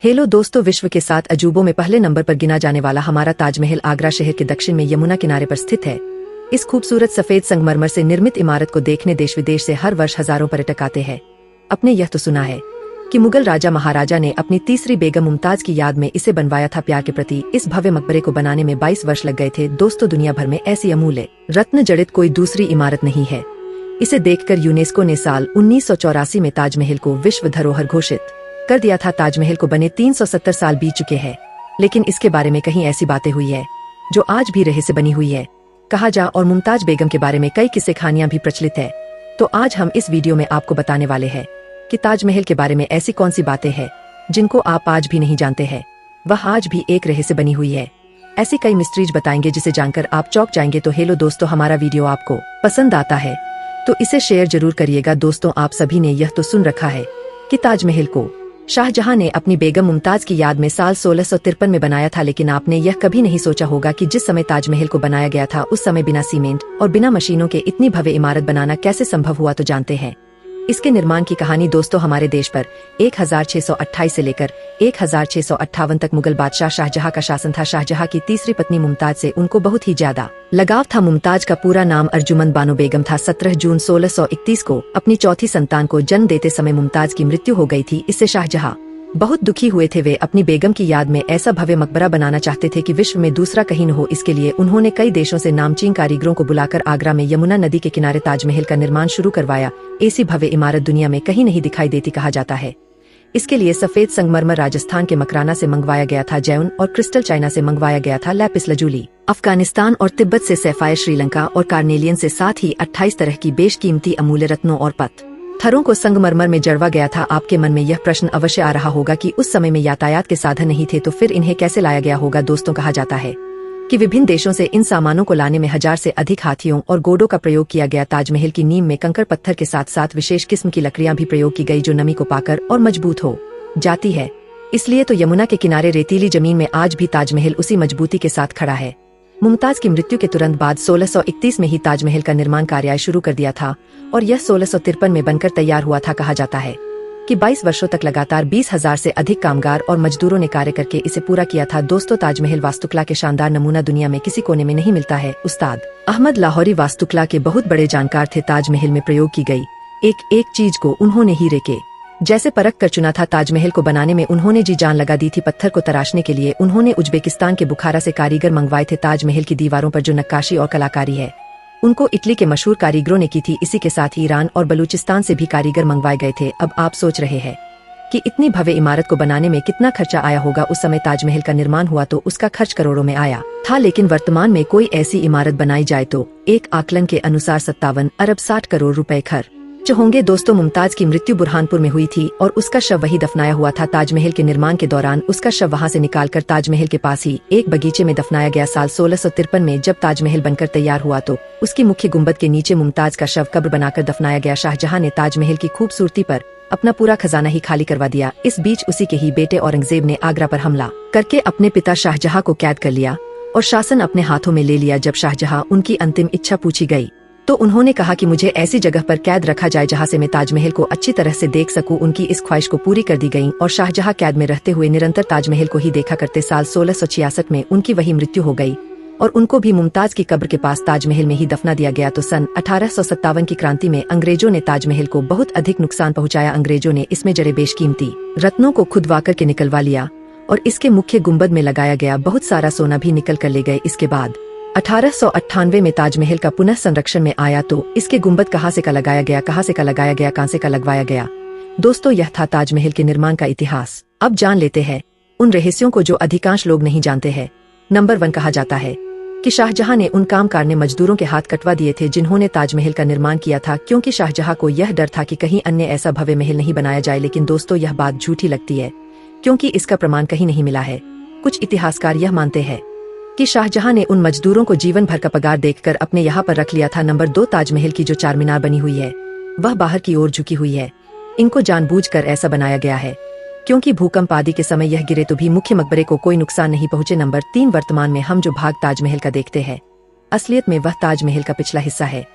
Hello दोस्तों, विश्व के 7 अजूबों में पहले नंबर पर गिना जाने वाला हमारा ताजमहल आगरा शहर के दक्षिण में यमुना किनारे पर स्थित है। इस खूबसूरत सफेद संगमरमर से निर्मित इमारत को देखने देश विदेश से हर वर्ष हजारों पर्यटक आते हैं। अपने यह तो सुना है कि मुगल राजा महाराजा ने अपनी तीसरी बेगम मुमताज की याद में इसे बनवाया था। प्यार के प्रति इस भव्य मकबरे को बनाने में 22 वर्ष लग गए थे। दोस्तों, दुनिया भर में ऐसी अमूल्य रत्न जड़ित कोई दूसरी इमारत नहीं है। इसे देखकर यूनेस्को ने साल 1984 में ताजमहल को विश्व धरोहर घोषित कर दिया था। ताजमहल को बने 370 साल बीत चुके हैं, लेकिन इसके बारे में कहीं ऐसी बातें हुई है जो आज भी रहस्य बनी हुई है। कहा जा और मुमताज बेगम के बारे में कई किस्से कहानियां भी प्रचलित है। तो आज हम इस वीडियो में आपको बताने वाले हैं कि ताजमहल के बारे में ऐसी कौन सी बातें हैं जिनको आप आज भी नहीं जानते हैं। वह आज भी एक रहस्य बनी हुई है। ऐसी कई मिस्ट्रीज बताएंगे जिसे जानकर आप चौंक जाएंगे। तो हेलो दोस्तों, हमारा वीडियो आपको पसंद आता है तो इसे शेयर जरूर करिएगा। दोस्तों, आप सभी ने यह तो सुन रखा है कि ताजमहल को शाहजहां ने अपनी बेगम मुमताज की याद में साल 1653 में बनाया था, लेकिन आपने यह कभी नहीं सोचा होगा कि जिस समय ताजमहल को बनाया गया था उस समय बिना सीमेंट और बिना मशीनों के इतनी भव्य इमारत बनाना कैसे संभव हुआ। तो जानते हैं इसके निर्माण की कहानी। दोस्तों, हमारे देश पर 1628 से लेकर 1658 तक मुगल बादशाह शाहजहां का शासन था। शाहजहां की तीसरी पत्नी मुमताज से उनको बहुत ही ज्यादा लगाव था। मुमताज का पूरा नाम अर्जुमंद बानो बेगम था। 17 जून 1631 को अपनी चौथी संतान को जन्म देते समय मुमताज की मृत्यु हो गई थी। इससे शाहजहां बहुत दुखी हुए थे। वे अपनी बेगम की याद में ऐसा भव्य मकबरा बनाना चाहते थे कि विश्व में दूसरा कहीं न हो। इसके लिए उन्होंने कई देशों से नामचीन कारीगरों को बुलाकर आगरा में यमुना नदी के किनारे ताजमहल का निर्माण शुरू करवाया। ऐसी भव्य इमारत दुनिया में कहीं नहीं दिखाई देती कहा जाता है। इसके लिए सफेद संगमरमर राजस्थान के मकराना से मंगवाया गया था। जैन और क्रिस्टल चाइना से मंगवाया गया था। लैपिस लजूली अफगानिस्तान और तिब्बत से, सैफायर श्रीलंका और कार्नेलियन से, साथ ही 28 तरह की बेशकीमती अमूल्य रत्नों और पत्थरों को संगमरमर में जड़वा गया था। आपके मन में यह प्रश्न अवश्य आ रहा होगा कि उस समय में यातायात के साधन नहीं थे तो फिर इन्हें कैसे लाया गया होगा। दोस्तों, कहा जाता है कि विभिन्न देशों से इन सामानों को लाने में 1000 से अधिक हाथियों और घोड़ों का प्रयोग किया गया। ताजमहल की नींव में कंकड़ पत्थर के साथ साथ विशेष किस्म की लकड़ियां भी प्रयोग की गई जो नमी को पाकर और मजबूत हो जाती है। इसलिए तो यमुना के किनारे रेतीली जमीन में आज भी ताजमहल उसी मजबूती के साथ खड़ा है। मुमताज की मृत्यु के तुरंत बाद 1631 में ही ताजमहल का निर्माण कार्य शुरू कर दिया था और यह 1653 में बनकर तैयार हुआ था। कहा जाता है कि 22 वर्षों तक लगातार 20,000 से अधिक कामगार और मजदूरों ने कार्य करके इसे पूरा किया था। दोस्तों, ताजमहल वास्तुकला के शानदार नमूना दुनिया में किसी कोने में नहीं मिलता है। उस्ताद अहमद लाहौरी वास्तुकला के बहुत बड़े जानकार थे। ताजमहल में प्रयोग की गई एक एक चीज को उन्होंने हीरे के जैसे परख कर चुना था। ताजमहल को बनाने में उन्होंने जी जान लगा दी थी। पत्थर को तराशने के लिए उन्होंने उज्बेकिस्तान के बुखारा से कारीगर मंगवाए थे। ताजमहल की दीवारों पर जो नक्काशी और कलाकारी है उनको इटली के मशहूर कारीगरों ने की थी। इसी के साथ ही ईरान और बलूचिस्तान से भी कारीगर मंगवाए गए थे। अब आप सोच रहे हैं कि इतनी भव्य इमारत को बनाने में कितना खर्चा आया होगा। उस समय ताजमहल का निर्माण हुआ तो उसका खर्च करोड़ों में आया था, लेकिन वर्तमान में कोई ऐसी इमारत बनाई जाए तो एक आकलन के अनुसार 57 अरब 60 करोड़ रुपए खर्च होंगे। दोस्तों, मुमताज की मृत्यु बुरहानपुर में हुई थी और उसका शव वही दफनाया हुआ था। ताजमहल के निर्माण के दौरान उसका शव वहां से निकालकर ताजमहल के पास ही एक बगीचे में दफनाया गया। साल 1653 में जब ताजमहल बनकर तैयार हुआ तो उसकी मुख्य गुंबद के नीचे मुमताज का शव कब्र बनाकर दफनाया गया। शाहजहां ने ताजमहल की खूबसूरती पर अपना पूरा खजाना ही खाली करवा दिया। इस बीच उसी के ही बेटे औरंगजेब ने आगरा पर हमला करके अपने पिता शाहजहां को कैद कर लिया और शासन अपने हाथों में ले लिया। जब शाहजहां उनकी अंतिम इच्छा पूछी गई तो उन्होंने कहा कि मुझे ऐसी जगह पर कैद रखा जाए जहां से मैं ताजमहल को अच्छी तरह से देख सकूं। उनकी इस ख्वाहिश को पूरी कर दी गई और शाहजहां कैद में रहते हुए निरंतर ताजमहल को ही देखा करते। साल 1666 में उनकी वही मृत्यु हो गई और उनको भी मुमताज की कब्र के पास ताजमहल में ही दफना दिया गया। तो सन 1857 की क्रांति में अंग्रेजों ने ताजमहल को बहुत अधिक नुकसान पहुंचाया। अंग्रेजों ने इसमें जड़े बेशकीमती रत्नों को खुदवा करके निकलवा लिया और इसके मुख्य गुंबद में लगाया गया बहुत सारा सोना भी निकल कर ले गए। इसके बाद 1898 में ताजमहल का पुनः संरक्षण में आया तो इसके गुंबद कहाँ से का लगाया गया, कहाँ से का लगाया गया, कहाँ से का लगवाया गया। दोस्तों, यह था ताजमहल के निर्माण का इतिहास। अब जान लेते हैं उन रहस्यों को जो अधिकांश लोग नहीं जानते हैं। नंबर 1, कहा जाता है कि शाहजहां ने उन कामकार ने मजदूरों के हाथ कटवा दिए थे जिन्होंने ताजमहल का निर्माण किया था, क्योंकि शाहजहां को यह डर था कि कहीं अन्य ऐसा भव्य महल नहीं बनाया जाए। लेकिन दोस्तों, यह बात झूठी लगती है क्योंकि इसका प्रमाण कहीं नहीं मिला है। कुछ इतिहासकार यह मानते हैं कि शाहजहां ने उन मजदूरों को जीवन भर का पगार देकर अपने यहाँ पर रख लिया था। नंबर 2, ताजमहल की जो चारमीनार बनी हुई है वह बाहर की ओर झुकी हुई है। इनको जानबूझकर ऐसा बनाया गया है क्योंकि भूकंप आदि के समय यह गिरे तो भी मुख्य मकबरे को कोई नुकसान नहीं पहुंचे। नंबर 3, वर्तमान में हम जो भाग ताजमहल का देखते हैं असलियत में वह ताजमहल का पिछला हिस्सा है।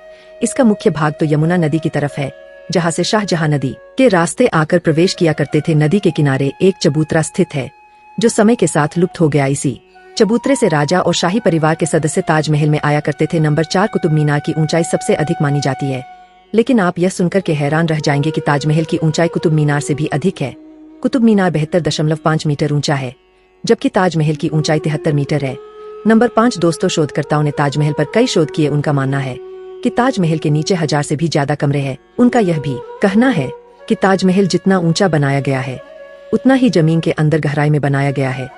इसका मुख्य भाग तो यमुना नदी की तरफ है जहाँ से शाहजहां नदी के रास्ते आकर प्रवेश किया करते थे। नदी के किनारे एक चबूतरा स्थित है जो समय के साथ लुप्त हो गया। इसी चबूतरे से राजा और शाही परिवार के सदस्य ताजमहल में आया करते थे। नंबर 4 कुतुब मीनार की ऊंचाई सबसे अधिक मानी जाती है, लेकिन आप यह सुनकर के हैरान रह जाएंगे कि ताजमहल की ऊंचाई कुतुब मीनार से भी अधिक है। कुतुब मीनार 72.5 मीटर ऊंचा है, जबकि ताजमहल की ऊंचाई 73 मीटर है। नंबर 5 दोस्तों, शोधकर्ताओं ने ताजमहल पर कई शोध किए। उनका मानना है कि ताजमहल के नीचे 1000 से भी ज्यादा कमरे हैं। उनका यह भी कहना है कि ताजमहल जितना ऊंचा बनाया गया है उतना ही जमीन के अंदर गहराई में बनाया गया है।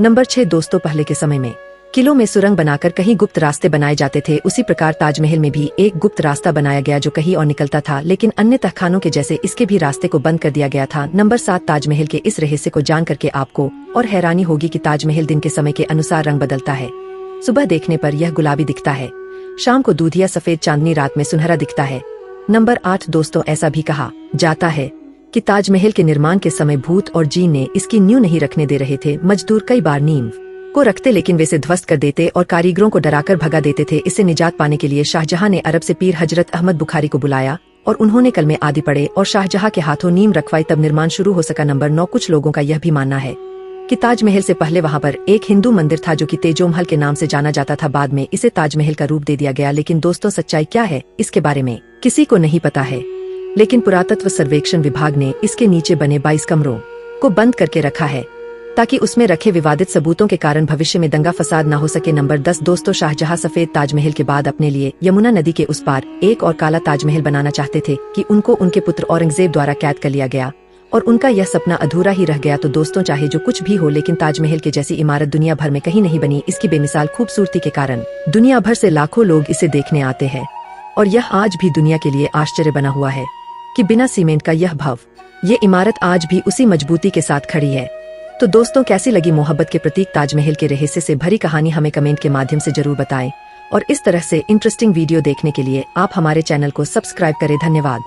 नंबर 6 दोस्तों, पहले के समय में किलों में सुरंग बनाकर कहीं गुप्त रास्ते बनाए जाते थे, उसी प्रकार ताजमहल में भी एक गुप्त रास्ता बनाया गया जो कहीं और निकलता था, लेकिन अन्य तहखानों के जैसे इसके भी रास्ते को बंद कर दिया गया था। नंबर 7 ताजमहल के इस रहस्य को जान करके आपको और हैरानी होगी कि ताजमहल दिन के समय के अनुसार रंग बदलता है। सुबह देखने पर यह गुलाबी दिखता है, शाम को दूधिया सफेद, चांदनी रात में सुनहरा दिखता है। नंबर 8 दोस्तों, ऐसा भी कहा जाता है कि ताजमहल के निर्माण के समय भूत और जीन ने इसकी नींव नहीं रखने दे रहे थे। मजदूर कई बार नींव को रखते, लेकिन वे इसे ध्वस्त कर देते और कारीगरों को डराकर भगा देते थे। इससे निजात पाने के लिए शाहजहां ने अरब से पीर हजरत अहमद बुखारी को बुलाया और उन्होंने कलमे आदि पढ़े और शाहजहां के हाथों नींव रखवाई, तब निर्माण शुरू हो सका। नंबर 9 कुछ लोगों का यह भी मानना है कि ताजमहल से पहले वहां पर एक हिंदू मंदिर था जो कि तेजोमहल के नाम से जाना जाता था। बाद में इसे ताजमहल का रूप दे दिया गया, लेकिन दोस्तों सच्चाई क्या है इसके बारे में किसी को नहीं पता है। लेकिन पुरातत्व सर्वेक्षण विभाग ने इसके नीचे बने 22 कमरों को बंद करके रखा है ताकि उसमें रखे विवादित सबूतों के कारण भविष्य में दंगा फसाद न हो सके। नंबर 10 दोस्तों, शाहजहां सफेद ताजमहल के बाद अपने लिए यमुना नदी के उस पार एक और काला ताजमहल बनाना चाहते थे कि उनको उनके पुत्र औरंगजेब द्वारा कैद कर लिया गया और उनका यह सपना अधूरा ही रह गया। तो दोस्तों, चाहे जो कुछ भी हो, लेकिन ताजमहल के जैसी इमारत दुनिया भर में कहीं नहीं बनी। इसकी बेमिसाल खूबसूरती के कारण दुनिया भर से लाखों लोग इसे देखने आते हैं और यह आज भी दुनिया के लिए आश्चर्य बना हुआ है कि बिना सीमेंट का यह भव्य ये इमारत आज भी उसी मजबूती के साथ खड़ी है। तो दोस्तों, कैसी लगी मोहब्बत के प्रतीक ताजमहल के रहस्य से भरी कहानी? हमें कमेंट के माध्यम से जरूर बताएं और इस तरह से इंटरेस्टिंग वीडियो देखने के लिए आप हमारे चैनल को सब्सक्राइब करें। धन्यवाद।